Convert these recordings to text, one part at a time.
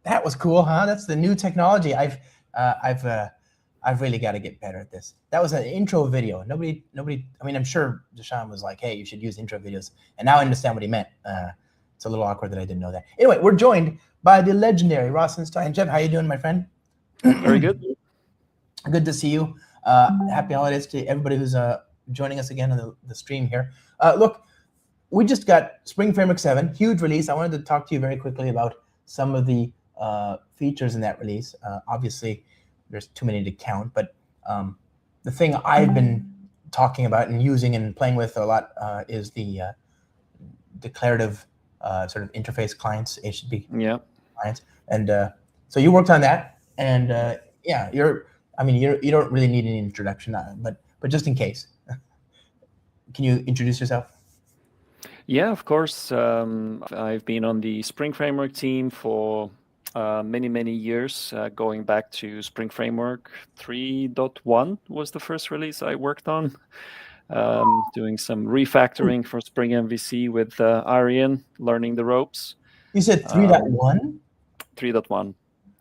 That was cool, huh? That's the new technology. I've really got to get better at this. That was an intro video. Nobody. I mean, I'm sure Deshaun was like, "Hey, you should use intro videos," and now I understand what he meant. It's a little awkward that I didn't know that. Anyway, we're joined by the legendary Rossen Stoyanchev. How you doing, my friend? Very good. Good to see you. Happy holidays to everybody who's joining us again on the stream here. Look, we just got Spring Framework 7, huge release. I wanted to talk to you very quickly about some of the features in that release. Obviously, there's too many to count, but the thing I've been talking about and using and playing with a lot is the declarative sort of interface clients, HTTP clients. And so you worked on that, and yeah, you don't really need any introduction, but just in case, can you introduce yourself? Yeah, of course. I've been on the Spring Framework team for many years, going back to Spring Framework 3.1 was the first release I worked on, doing some refactoring for Spring MVC with Arian, learning the ropes. You said 3.1? 3.1,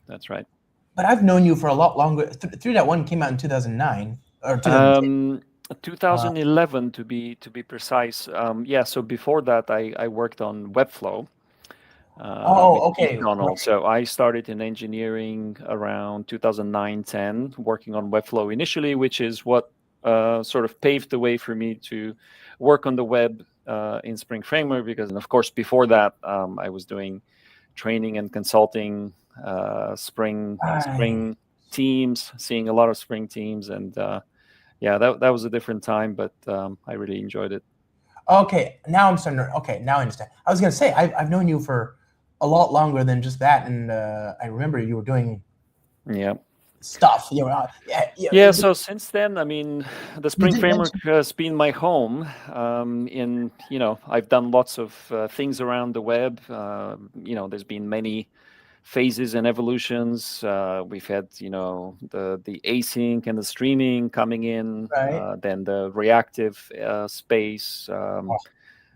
that's right. But I've known you for a lot longer. 3.1 came out in 2009 or 2010. 2011 to be precise. Yeah, so before that I worked on Webflow. Okay. So I started in engineering around 2009-10, working on Webflow initially, which is what sort of paved the way for me to work on the web in Spring Framework, because, and of course, before that, I was doing training and consulting, Spring teams, seeing a lot of Spring teams, and yeah, that was a different time, but I really enjoyed it. Okay, now I'm starting to. Okay, now I understand. I was gonna say I've known you for a lot longer than just that, and I remember you were doing stuff. Yeah. So since then, I mean, the Spring Framework has been my home. I've done lots of things around the web. There's been many phases and evolutions. We've had, the async and the streaming coming in, right. then the reactive space.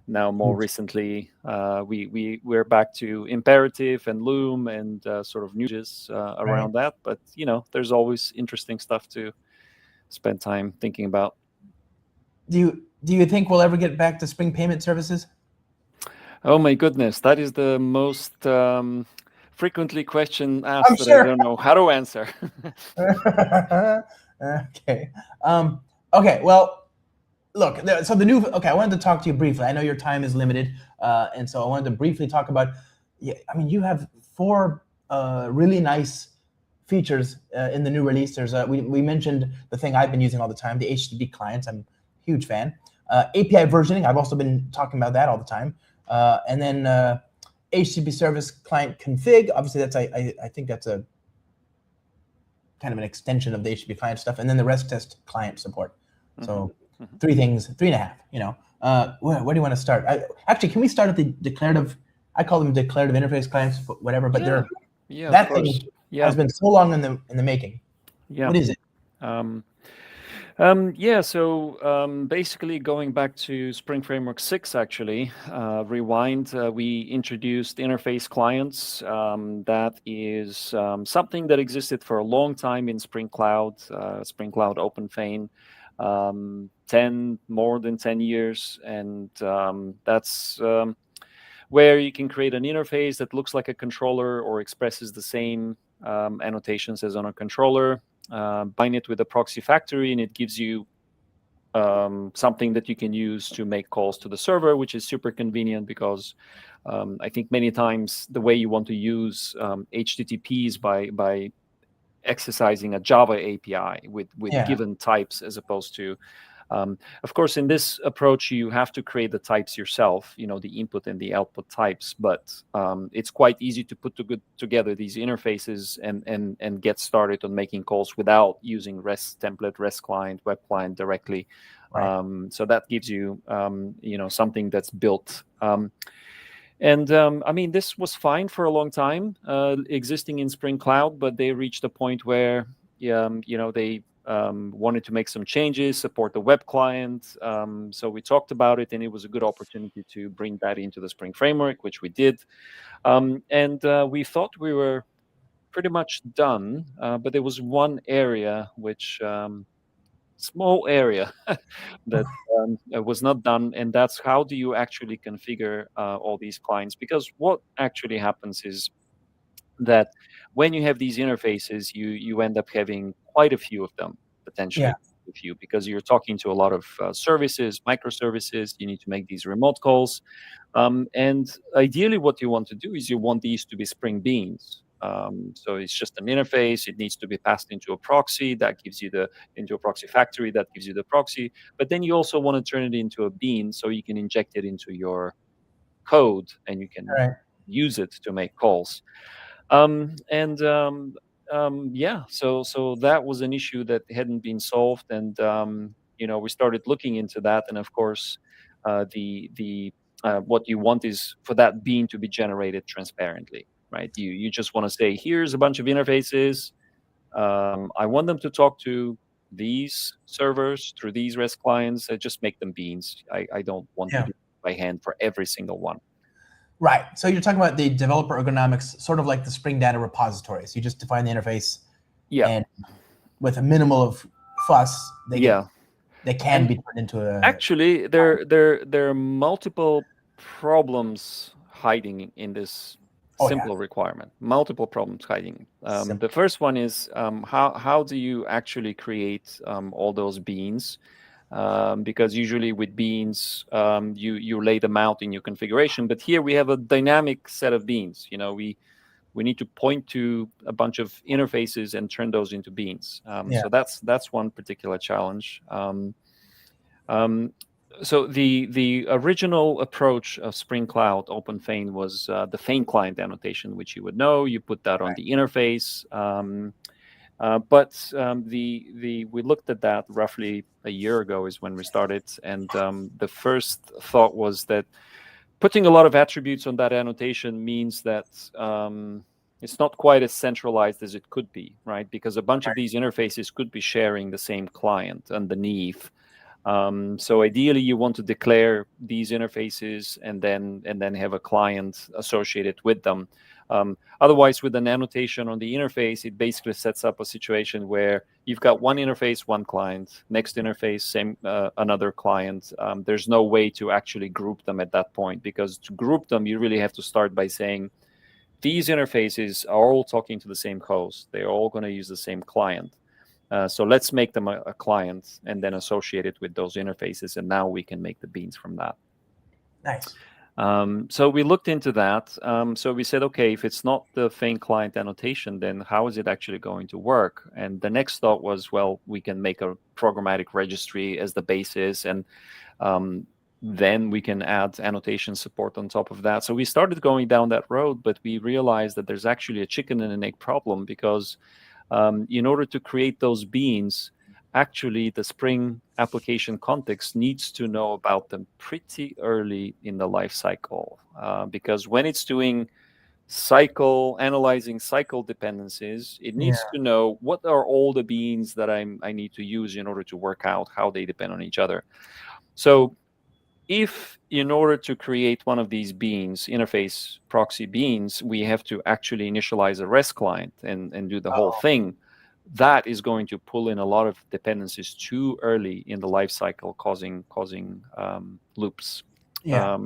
Now, more recently, we're back to imperative and Loom and sort of news around that. But there's always interesting stuff to spend time thinking about. Do you think we'll ever get back to Spring Payment Services? Oh my goodness, that is the most frequently question asked that I don't know how to answer. Okay. Okay. Well, look. So the new. Okay, I wanted to talk to you briefly. I know your time is limited, and so I wanted to briefly talk about. Yeah, I mean, you have 4 really nice features in the new release. There's we mentioned the thing I've been using all the time, the HTTP clients. I'm a huge fan. API versioning. I've also been talking about that all the time. And then HTTP service client config. Obviously, that's I think that's a kind of an extension of the HTTP client stuff. And then the REST test client support. So 3 things, 3.5. Where do you want to start? Actually, can we start at the declarative? I call them declarative interface clients, whatever. But that thing has been so long in the making. Yeah. What is it? So basically going back to Spring Framework 6, actually, rewind, we introduced interface clients. That is something that existed for a long time in Spring Cloud OpenFane, more than 10 years. And that's where you can create an interface that looks like a controller or expresses the same annotations as on a controller. Bind it with a proxy factory, and it gives you something that you can use to make calls to the server, which is super convenient because I think many times the way you want to use HTTP is by exercising a Java API with given types, as opposed to, of course, in this approach, you have to create the types yourself, the input and the output types. But it's quite easy to put together these interfaces and get started on making calls without using REST template, REST client, web client directly. Right. So that gives you, something that's built. I mean, this was fine for a long time, existing in Spring Cloud, but they reached a point where, they wanted to make some changes, support the web client. So we talked about it, and it was a good opportunity to bring that into the Spring Framework, which we did. We thought we were pretty much done, but there was one area which small area that was not done, and that's how do you actually configure all these clients? Because what actually happens is that when you have these interfaces, you end up having quite a few of them Yeah. potentially. With you, because you're talking to a lot of services, microservices. You need to make these remote calls, and ideally, what you want to do is you want these to be Spring Beans. So it's just an interface. It needs to be passed into a proxy that gives you into a proxy factory that gives you the proxy. But then you also want to turn it into a bean so you can inject it into your code and you can All right. use it to make calls. And yeah, so that was an issue that hadn't been solved, and we started looking into that, and of course, the what you want is for that bean to be generated transparently, right? You just want to say, here's a bunch of interfaces. I want them to talk to these servers through these REST clients. I just make them beans. I don't want to Yeah. do it by hand for every single one. Right. So you're talking about the developer ergonomics, sort of like the Spring Data repositories. You just define the interface, Yeah. and with a minimal of fuss, they can And be turned into a. actually, there are multiple problems hiding in this Oh yeah. simple requirement. Multiple problems hiding. Simple. The first one is how do you actually create all those beans? Because usually with beans, you lay them out in your configuration, but here we have a dynamic set of beans. We need to point to a bunch of interfaces and turn those into beans. Yeah. So that's one particular challenge. So the original approach of Spring Cloud OpenFane was the Fane client annotation, which you would know. You put that on the interface. But we looked at that roughly a year ago is when we started, and the first thought was that putting a lot of attributes on that annotation means that it's not quite as centralized as it could be, right? Because a bunch of these interfaces could be sharing the same client underneath. So ideally, you want to declare these interfaces and then have a client associated with them. Otherwise, with an annotation on the interface, it basically sets up a situation where you've got one interface, one client, next interface, same another client. There's no way to actually group them at that point, because to group them, you really have to start by saying these interfaces are all talking to the same host. They're all going to use the same client. So let's make them a client and then associate it with those interfaces, and now we can make the beans from that. Nice. So we looked into that. So we said, okay, if it's not the Fane client annotation, then how is it actually going to work? And the next thought was, well, we can make a programmatic registry as the basis, and then we can add annotation support on top of that. So we started going down that road, but we realized that there's actually a chicken and an egg problem, because in order to create those beans, actually the Spring application context needs to know about them pretty early in the life cycle, because when it's doing analyzing cycle dependencies, it needs to know what are all the beans that I need to use in order to work out how they depend on each other. So if in order to create one of these beans, interface proxy beans, we have to actually initialize a REST client and do the whole thing, that is going to pull in a lot of dependencies too early in the life cycle, causing loops. Yeah.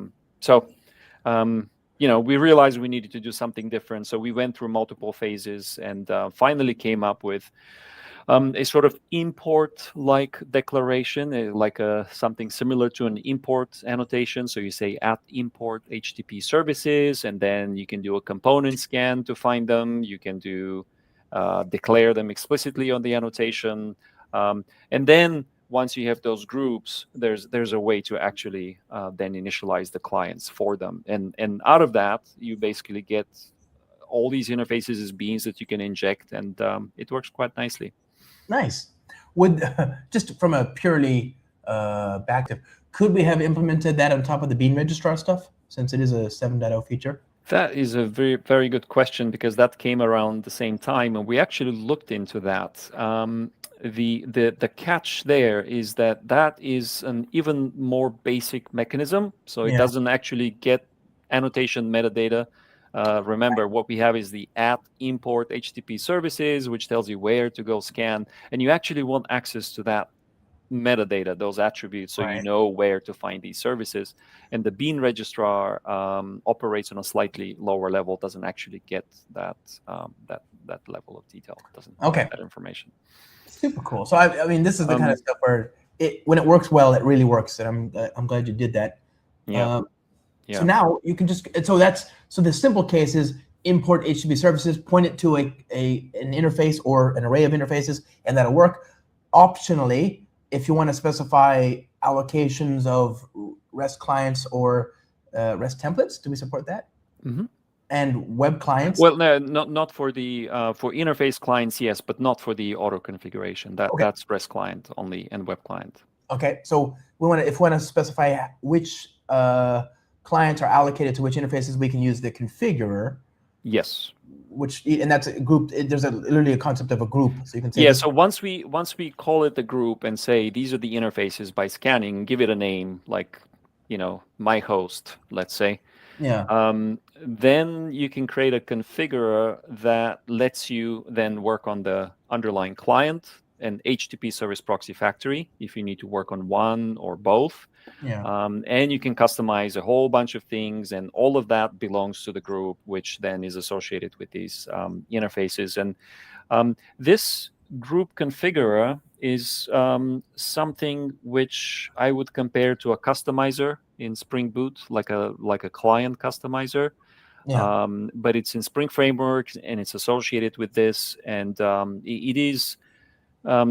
We realized we needed to do something different. So we went through multiple phases and finally came up with a sort of import-like declaration, like something similar to an import annotation. So you say @import HTTP services, and then you can do a component scan to find them. You can declare them explicitly on the annotation, and then once you have those groups, there's a way to actually then initialize the clients for them, and out of that you basically get all these interfaces as beans that you can inject, and it works quite nicely. Nice. Would just from a purely back, could we have implemented that on top of the bean registrar stuff, since it is a 7.0 feature? That is a very, very good question, because that came around the same time, and we actually looked into that. The catch there is that is an even more basic mechanism, so it doesn't actually get annotation metadata. remember, what we have is the @import HTTP services, which tells you where to go scan, and you actually want access to that metadata, those attributes, so you Right. know where to find these services. And the bean registrar operates on a slightly lower level, doesn't actually get that that level of detail, doesn't get Okay. that information. Super cool. So I mean, this is the kind of stuff where when it works well, it really works, and I'm glad you did that. Yeah. So now you can just so the simple case is import HTTP services, point it to an interface or an array of interfaces, and that'll work. Optionally, if you want to specify allocations of REST clients or REST templates, do we support that? Mm-hmm. And web clients? Well, no, not for the for interface clients, yes, but not for the auto configuration. That's REST client only and web client. Okay, so if we want to specify which clients are allocated to which interfaces, we can use the configurer. Yes. And that's a group. There's literally a concept of a group, so you can say. Yeah. So once we call it the group and say these are the interfaces by scanning, give it a name like, my host, let's say. Yeah. Then you can create a configurer that lets you then work on the underlying client and HTTP service proxy factory if you need to work on one or both. Yeah. And you can customize a whole bunch of things, and all of that belongs to the group, which then is associated with these interfaces. And this group configurer is something which I would compare to a customizer in Spring Boot, like a client customizer. Yeah. But it's in Spring Framework, and it's associated with this, and it is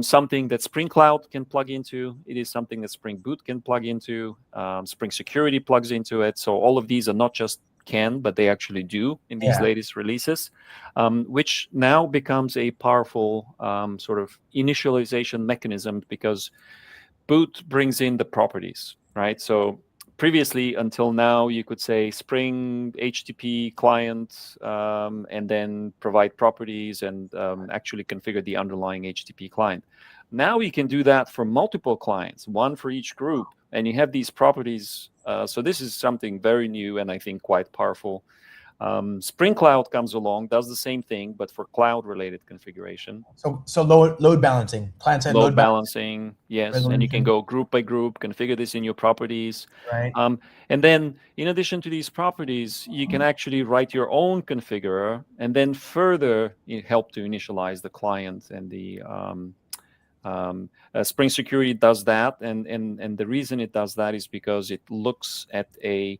something that Spring Cloud can plug into. It is something that Spring Boot can plug into. Spring Security plugs into it. So all of these are not just can, but they actually do in these latest releases, which now becomes a powerful sort of initialization mechanism, because Boot brings in the properties, right? So previously, until now, you could say Spring HTTP client and then provide properties and actually configure the underlying HTTP client. Now you can do that for multiple clients, one for each group, and you have these properties. So this is something very new and I think quite powerful. Spring Cloud comes along, does the same thing, but for cloud-related configuration. So load balancing, client-side load balancing, yes, resolution. and you can go group by group, configure this in your properties. Right. And then, in addition to these properties, you can actually write your own configurer, and then further help to initialize the client. And the Spring Security does that, and the reason it does that is because it looks at a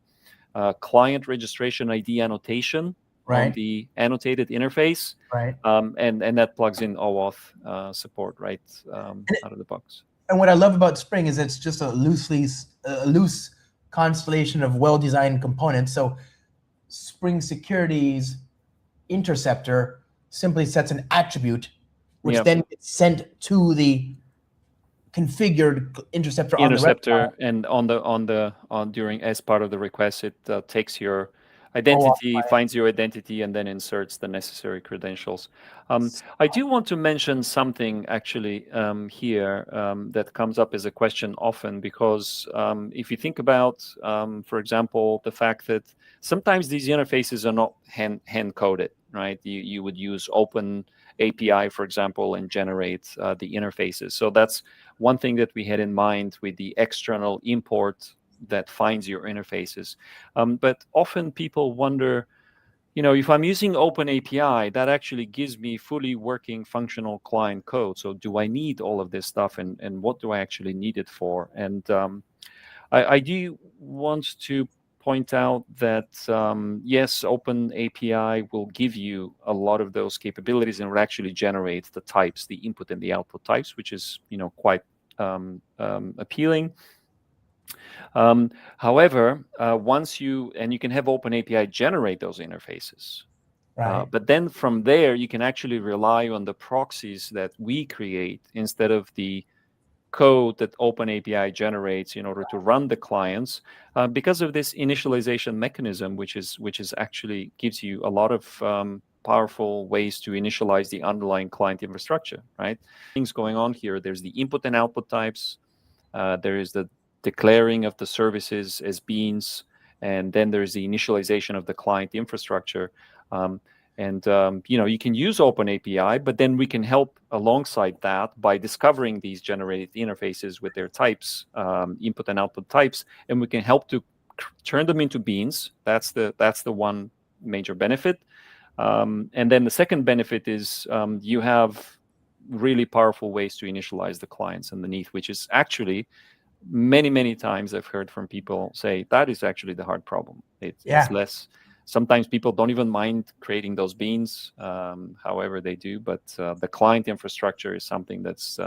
client registration ID annotation on the annotated interface, right? And that plugs in OAuth support right out of the box. And what I love about Spring is it's just a loose constellation of well-designed components. So Spring Security's interceptor simply sets an attribute, which then gets sent to the configured interceptor on the and during as part of the request, it takes your identity, finds your identity, and then inserts the necessary credentials. I do want to mention something actually here that comes up as a question often, because if you think about, for example, the fact that sometimes these interfaces are not hand coded, right? You would use Open API, for example, and generate the interfaces. So that's one thing that we had in mind with the external import that finds your interfaces. But often people wonder, if I'm using Open API, that actually gives me fully working functional client code. So do I need all of this stuff, and what do I actually need it for? And I do want to point out that, yes, Open API will give you a lot of those capabilities and will actually generate the types, the input and the output types, which is, quite appealing. However, once you can have Open API generate those interfaces. Right. But then from there, you can actually rely on the proxies that we create instead of the code that Open API generates in order to run the clients, because of this initialization mechanism, which is actually gives you a lot of powerful ways to initialize the underlying client infrastructure, right? Things going on here. There's the input and output types. There is the declaring of the services as beans, and then there's the initialization of the client infrastructure. You can use Open API, but then we can help alongside that by discovering these generated interfaces with their types, input and output types, and we can help to turn them into beans. That's the one major benefit. And then the second benefit is you have really powerful ways to initialize the clients underneath, which is actually many times I've heard from people say that is actually the hard problem. It's less. Sometimes people don't even mind creating those beans, however they do, but the client infrastructure is something that's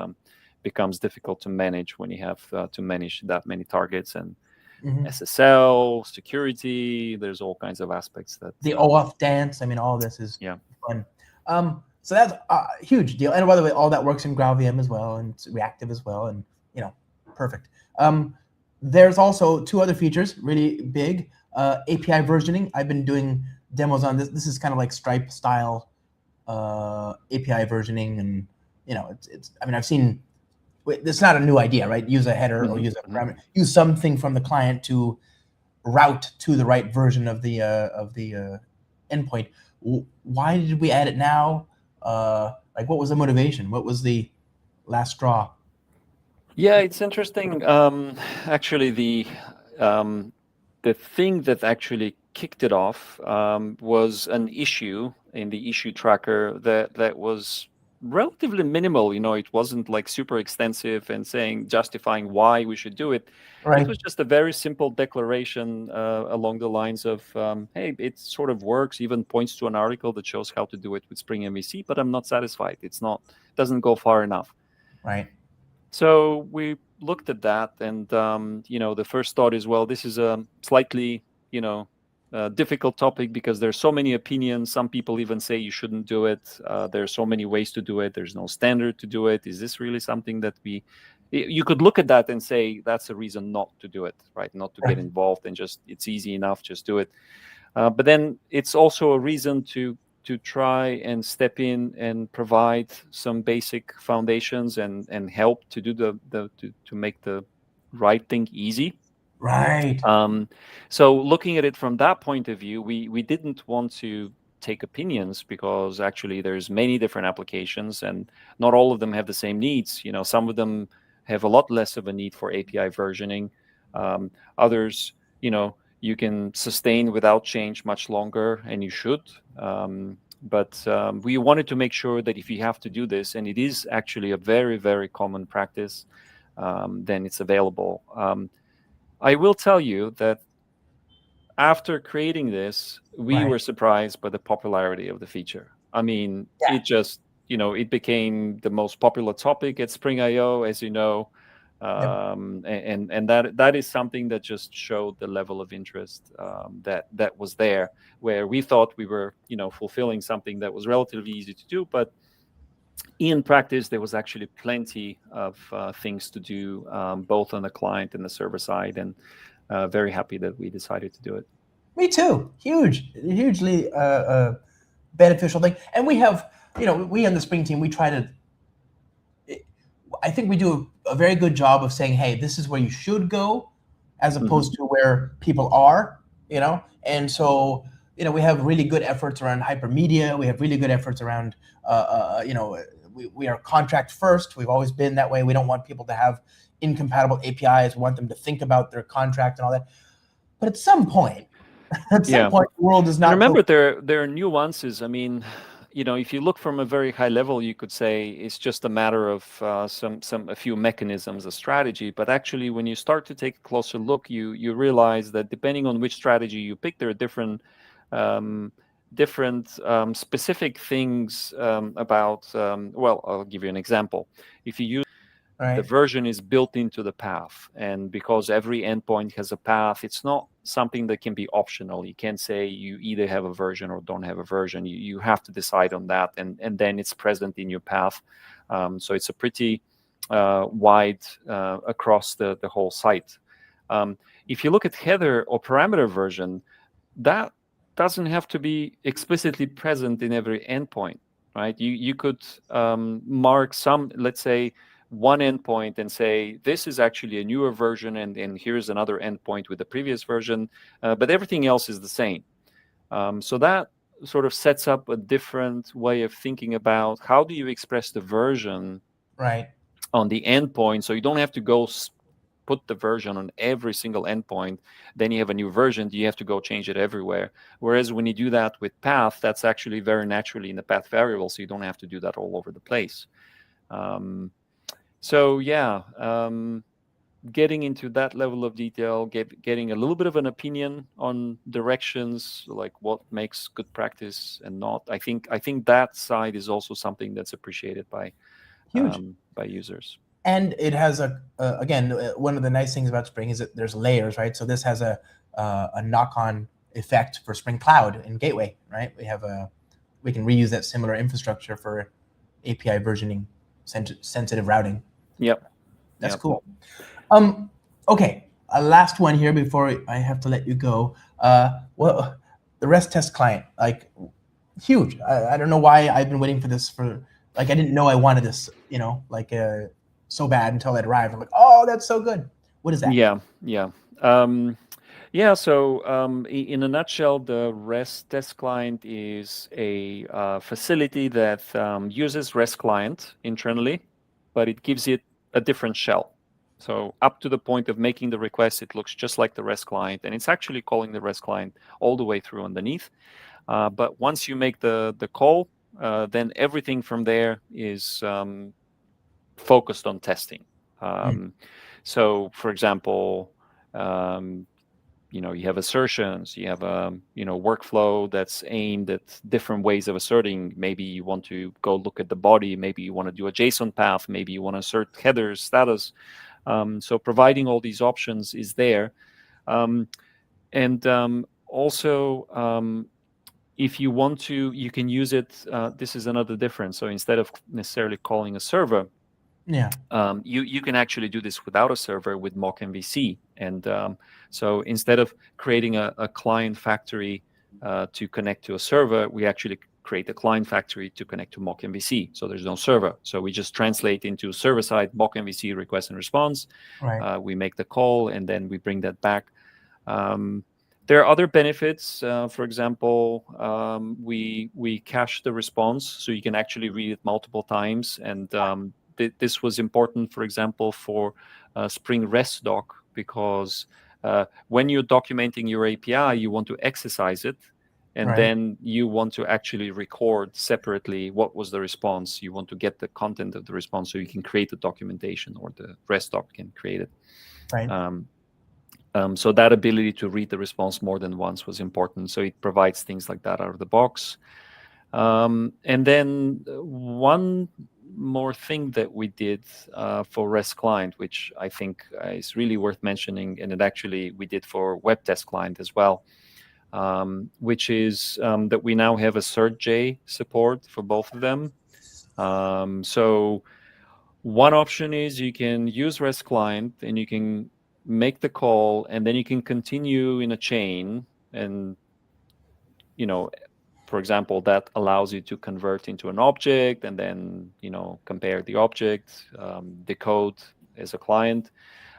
becomes difficult to manage when you have to manage that many targets and SSL, security. There's all kinds of aspects that the OAuth dance. I mean, all this is fun. So that's a huge deal. And by the way, all that works in GraalVM as well, and it's reactive as well, and perfect. There's also two other features, really big. API versioning. I've been doing demos on this. This is kind of like Stripe style API versioning, and it's. I mean, I've seen. It's not a new idea, right? Use a header or use a parameter. Use something from the client to route to the right version of the endpoint. Why did we add it now? What was the motivation? What was the last straw? Yeah, it's interesting. Actually, the thing that actually kicked it off was an issue in the issue tracker that was relatively minimal. It wasn't like super extensive and justifying why we should do it. Right. It was just a very simple declaration along the lines of, hey, it sort of works, even points to an article that shows how to do it with Spring MVC, but I'm not satisfied. Doesn't go far enough. Right. So we looked at that, and the first thought is, well, this is a slightly difficult topic because there's so many opinions. Some people even say you shouldn't do it. There's so many ways to do it. There's no standard to do it. Is this really something that you could look at that and say that's a reason not to do it, right? Not to get involved and it's easy enough, just do it. But then it's also a reason to try and step in and provide some basic foundations and help to do to make the right thing easy. Right. So looking at it from that point of view, we didn't want to take opinions because actually there's many different applications and not all of them have the same needs. Some of them have a lot less of a need for API versioning. Others, you can sustain without change much longer, and you should. But we wanted to make sure that if you have to do this, and it is actually a very, very common practice, then it's available. I will tell you that after creating this, we were surprised by the popularity of the feature. I mean, it just, it became the most popular topic at Spring I/O, as you know. And that is something that just showed the level of interest that was there, where we thought we were fulfilling something that was relatively easy to do, but in practice there was actually plenty of things to do, both on the client and the server side, and very happy that we decided to do it. Me too. Hugely beneficial thing. And we have, we on the Spring team, we try to, I think we do a very good job of saying, hey, this is where you should go, as opposed to where people are, and so, we have really good efforts around hypermedia. We have really good efforts around, we are contract first. We've always been that way. We don't want people to have incompatible APIs. We want them to think about their contract and all that. But at some point, the world is not. Remember, there are nuances. I mean, if you look from a very high level, you could say it's just a matter of a few mechanisms, a strategy. But actually, when you start to take a closer look, you realize that depending on which strategy you pick, there are different specific things about. Well, I'll give you an example. If you use the version is built into the path, and because every endpoint has a path, it's not something that can be optional. You can't say you either have a version or don't have a version. You have to decide on that, and then it's present in your path. So it's a pretty wide across the whole site. If you look at header or parameter version, that doesn't have to be explicitly present in every endpoint, right? You could mark some, let's say, one endpoint and say, this is actually a newer version, and here's another endpoint with the previous version, but everything else is the same. So that sort of sets up a different way of thinking about how do you express the version Right. on the endpoint, so you don't have to go put the version on every single endpoint. Then you have a new version, you have to go change it everywhere. Whereas when you do that with path, that's actually very naturally in the path variable, so you don't have to do that all over the place. So yeah, getting into that level of detail, getting a little bit of an opinion on directions, like what makes good practice and not. I think that side is also something that's appreciated Huge. by users. And it has again, one of the nice things about Spring is that there's layers, right? So this has a knock-on effect for Spring Cloud and Gateway, right? We can reuse that similar infrastructure for API versioning, sensitive routing. Yep. That's Yep. cool. Okay, a last one here before I have to let you go. Well, the REST test client, like, huge. I don't know why I've been waiting for this for, like, I didn't know I wanted this, like, so bad until it arrived. I'm like, oh, that's so good. What is that? Yeah. So in a nutshell, the REST test client is a facility that uses REST client internally, but it gives it a different shell. So up to the point of making the request, it looks just like the REST client, and it's actually calling the REST client all the way through underneath. But once you make the call, then everything from there is focused on testing. So, for example, you have assertions, you have a workflow that's aimed at different ways of asserting. Maybe you want to go look at the body, maybe you want to do a JSON path, maybe you want to assert headers, status. So providing all these options is there. And also, if you want to, you can use it. This is another difference. So instead of necessarily calling a server, Yeah. You can actually do this without a server with mock MVC. And so instead of creating a client factory to connect to a server, we actually create a client factory to connect to mock MVC. So there's no server. So we just translate into server-side mock MVC request and response. Right. We make the call, and then we bring that back. There are other benefits. For example, we cache the response, so you can actually read it multiple times. And this was important, for example, for Spring REST doc, because when you're documenting your API, you want to exercise it, and Right. then you want to actually record separately what was the response. You want to get the content of the response so you can create the documentation, or the REST doc can create it. Right. So that ability to read the response more than once was important. So it provides things like that out of the box. And then one more thing that we did for REST client, which I think is really worth mentioning, and it actually we did for web test client as well, which is that we now have AssertJ support for both of them. So one option is you can use REST client and you can make the call, and then you can continue in a chain. And for example, that allows you to convert into an object and then compare the object, decode as a client.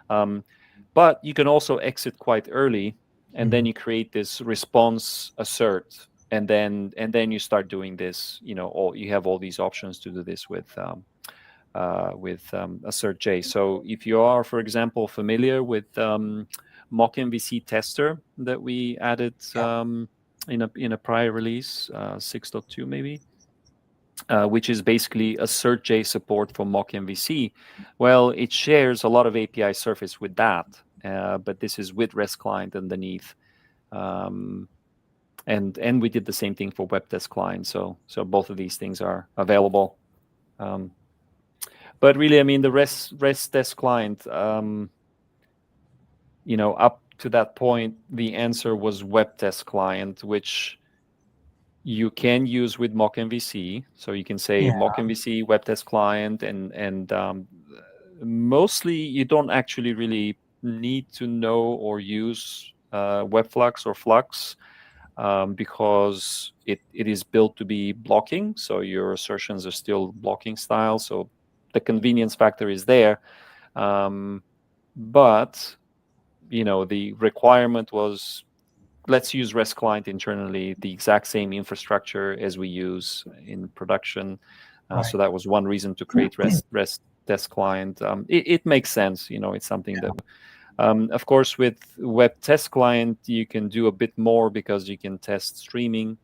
But you can also exit quite early, and then you create this response assert, and then you start doing this. You have all these options to do this with AssertJ. So if you are, for example, familiar with mock MVC tester that we added in a prior release, 6.2 maybe, which is basically AssertJ support for mock MVC. Well, it shares a lot of API surface with that, but this is with REST client underneath. And we did the same thing for web test client. So both of these things are available. But really, I mean, the REST test client, up to that point, the answer was web test client, which you can use with mock MVC. So you can say mock MVC web test client, and mostly you don't actually really need to know or use Webflux or Flux, because it is built to be blocking. So your assertions are still blocking style. So the convenience factor is there, but the requirement was, let's use REST client internally, the exact same infrastructure as we use in production. Right. So that was one reason to create REST test client. It makes sense, it's something that, of course, with web test client, you can do a bit more because you can test streaming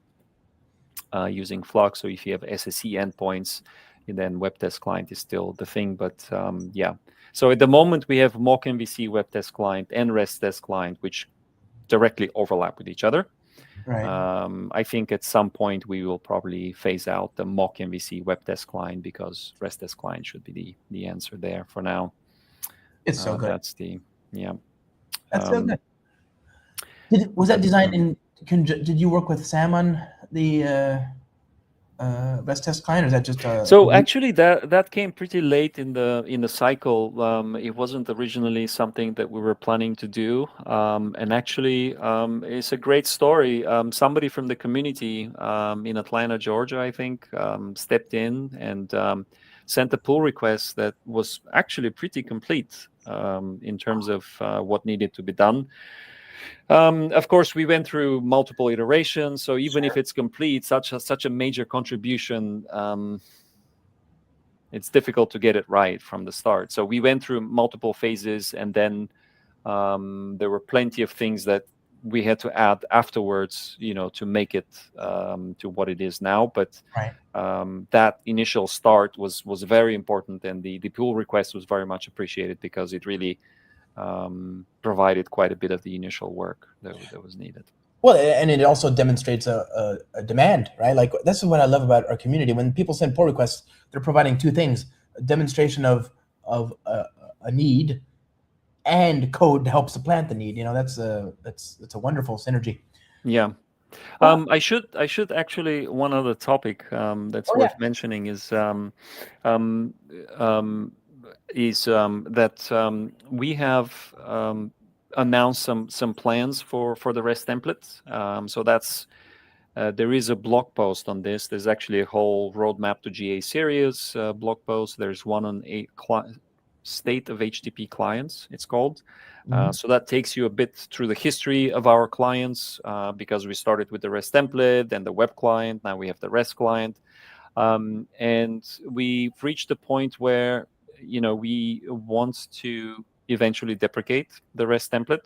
using Flux. So if you have SSE endpoints, then web test client is still the thing. But yeah, so at the moment we have mock MVC web test client and REST test client, which directly overlap with each other. Right. I think at some point we will probably phase out the mock MVC web test client because REST test client should be the answer there for now. It's so good. That's That's so good. Was that designed in? Did you work with Sam on the REST test client, or is that just so actually that came pretty late in the cycle. It wasn't originally something that we were planning to do, and actually it's a great story. Somebody from the community in Atlanta, Georgia, I think, stepped in and sent a pull request that was actually pretty complete in terms of what needed to be done. Of course, we went through multiple iterations, so even if it's complete, such a major contribution, it's difficult to get it right from the start. So we went through multiple phases, and then there were plenty of things that we had to add afterwards, to make it to what it is now. But that initial start was very important, and the pull request was very much appreciated because it really provided quite a bit of the initial work that was needed. Well, and it also demonstrates a demand, right? Like, this is what I love about our community. When people send pull requests, they're providing two things: a demonstration of a need and code to help supplant the need. That's a wonderful synergy. Yeah. I should actually, one other topic that's worth mentioning is that we have announced some plans for the REST templates. So that's there is a blog post on this. There's actually a whole roadmap to GA series blog post. There's one on state of HTTP clients, it's called. So that takes you a bit through the history of our clients, because we started with the REST template and the web client. Now we have the REST client, and we've reached a point where we want to eventually deprecate the REST template.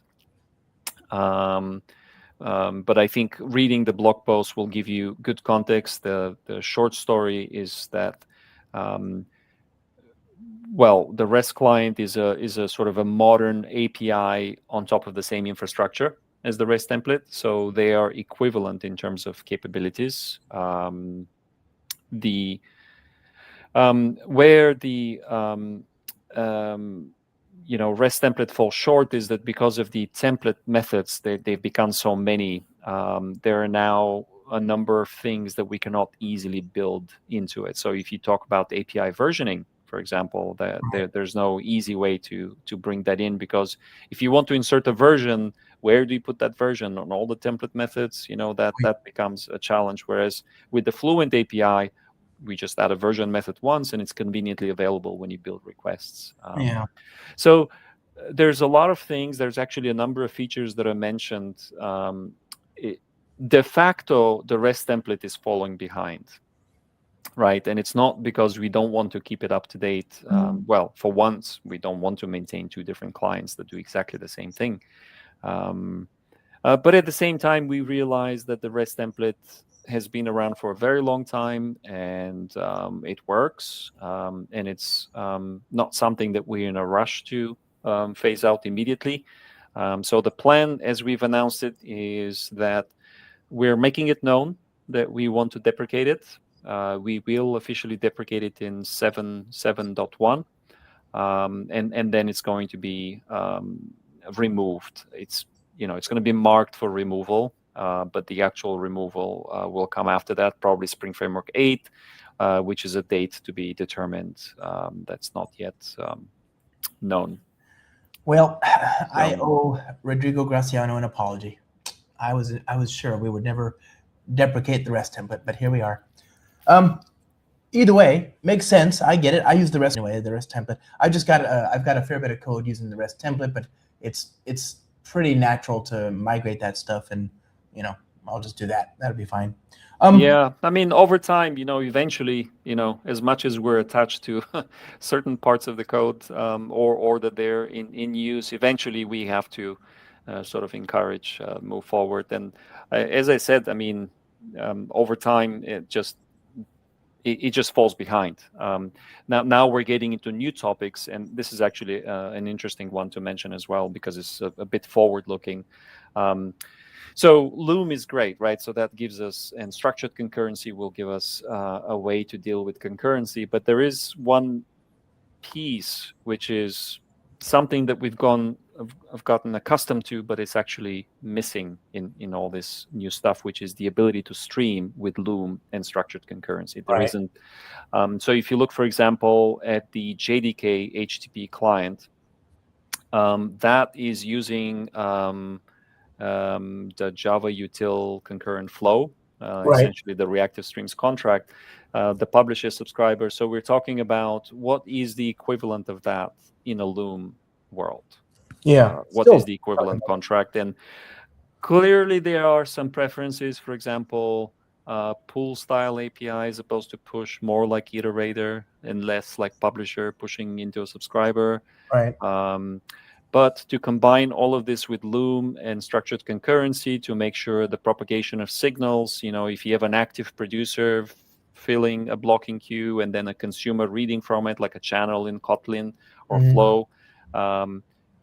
But I think reading the blog post will give you good context. The short story is that the REST client is a sort of a modern API on top of the same infrastructure as the REST template, so they are equivalent in terms of capabilities. Where the REST template falls short is that because of the template methods, they've become so many. There are now a number of things that we cannot easily build into it. So if you talk about API versioning, for example, there's no easy way to bring that in, because if you want to insert a version, where do you put that version on all the template methods? That becomes a challenge. Whereas with the Fluent API, we just add a version method once, and it's conveniently available when you build requests. So there's a lot of things. There's actually a number of features that are mentioned. De facto, the REST template is falling behind, right? And it's not because we don't want to keep it up to date. Well, for once, we don't want to maintain two different clients that do exactly the same thing. But at the same time, we realize that the REST template has been around for a very long time, and it works, and it's not something that we're in a rush to phase out immediately. So the plan, as we've announced it, is that we're making it known that we want to deprecate it. We will officially deprecate it in 7.1, and then it's going to be removed. It's going to be marked for removal. But the actual removal will come after that, probably Spring Framework 8, which is a date to be determined. That's not yet known. Well, I owe Rodrigo Graciano an apology. I was sure we would never deprecate the REST template, but here we are. either way, makes sense. I get it. I use the REST anyway, the REST template. I've got a fair bit of code using the REST template, but it's pretty natural to migrate that stuff, and I'll just do that. That'll be fine. Yeah, I mean, over time, eventually, as much as we're attached to certain parts of the code, or that they're in use, eventually we have to sort of encourage move forward. And as I said, I mean, over time, it just falls behind. Now we're getting into new topics, and this is actually an interesting one to mention as well, because it's a bit forward-looking. So Loom is great, right? So that gives us, and structured concurrency will give us a way to deal with concurrency. But there is one piece which is something that I've gotten accustomed to, but it's actually missing in all this new stuff, which is the ability to stream with Loom and structured concurrency. There Right. isn't. So if you look, for example, at the JDK HTTP client, that is using the Java util concurrent flow, Right. essentially the reactive streams contract, the publisher subscriber. So we're talking about what is the equivalent of that in a Loom world. Yeah. What is Still the equivalent contract? And clearly there are some preferences. For example, pool style API is supposed to push more like iterator and less like publisher pushing into a subscriber. right. But to combine all of this with Loom and structured concurrency to make sure the propagation of signals, if you have an active producer filling a blocking queue and then a consumer reading from it, like a channel in Kotlin or Flow,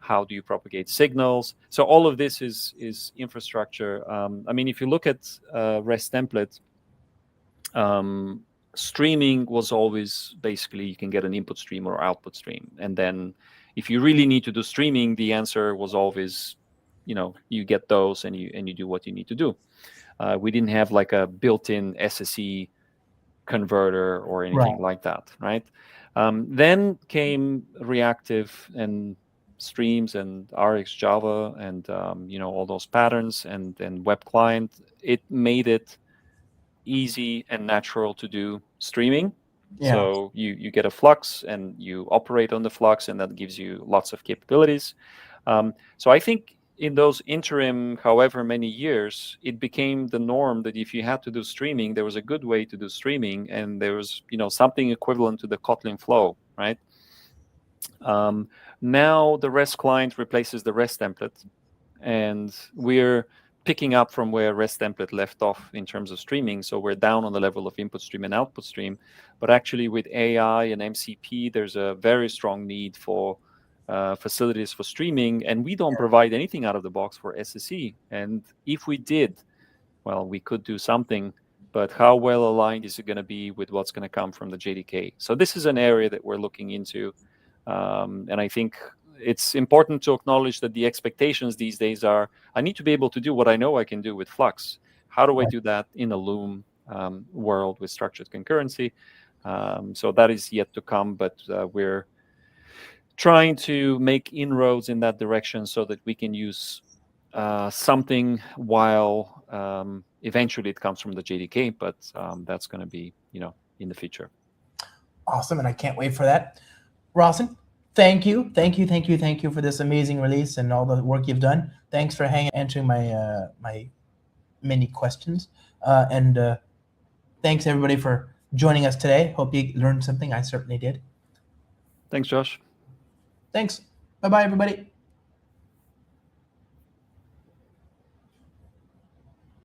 how do you propagate signals? So all of this is infrastructure. I mean, if you look at REST template, streaming was always basically you can get an input stream or output stream, and then if you really need to do streaming, the answer was always, you get those and you do what you need to do. We didn't have like a built-in SSE converter or anything like that, right? Then came reactive and streams and RX Java and all those patterns and web client. It made it easy and natural to do streaming. Yeah. So you get a flux and you operate on the flux, and that gives you lots of capabilities. So I think in those interim, however many years, it became the norm that if you had to do streaming, there was a good way to do streaming, and there was something equivalent to the Kotlin flow, right? Now the REST client replaces the REST template, and we're picking up from where REST template left off in terms of streaming. So we're down on the level of input stream and output stream. But actually with AI and MCP, there's a very strong need for facilities for streaming. And we don't provide anything out of the box for SSE. And if we did, well, we could do something. But how well aligned is it going to be with what's going to come from the JDK? So this is an area that we're looking into. And I think it's important to acknowledge that the expectations these days are, I need to be able to do what I know I can do with Flux. How do I do that in a Loom world with structured concurrency? So that is yet to come, but we're trying to make inroads in that direction so that we can use something while eventually it comes from the JDK, but that's going to be, in the future. Awesome, and I can't wait for that. Rossen, thank you for this amazing release and all the work you've done. Thanks for answering my my many questions, and thanks everybody for joining us today. Hope you learned something. I certainly did. Thanks, Josh. Thanks. Bye-bye, everybody.